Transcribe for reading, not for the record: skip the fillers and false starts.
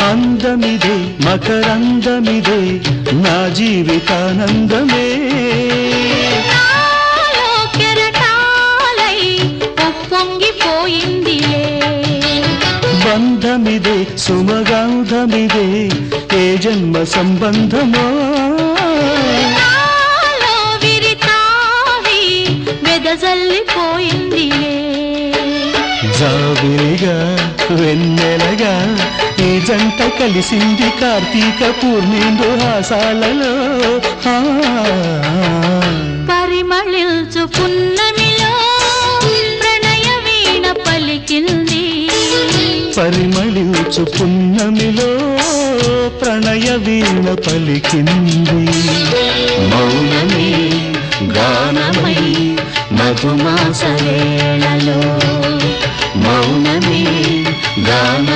అందమిదే మకరందమిదే నా జీవితానందమే బంధమిదే సుమగంధమిదే ఏ జన్మ సంబంధమో జాబిలిగా వెన్నెలగా ఈ జంట కలిసింది కార్తీక పూర్ణిందు హాసాలలో పరిమళించు పున్నమిలో ప్రణయ వీణ పలికింది పరిమళించు పున్నమిలో ప్రణయ వీణ పలికింది మౌనమే గానమై మధుమాస వేళలో మౌనమే గాన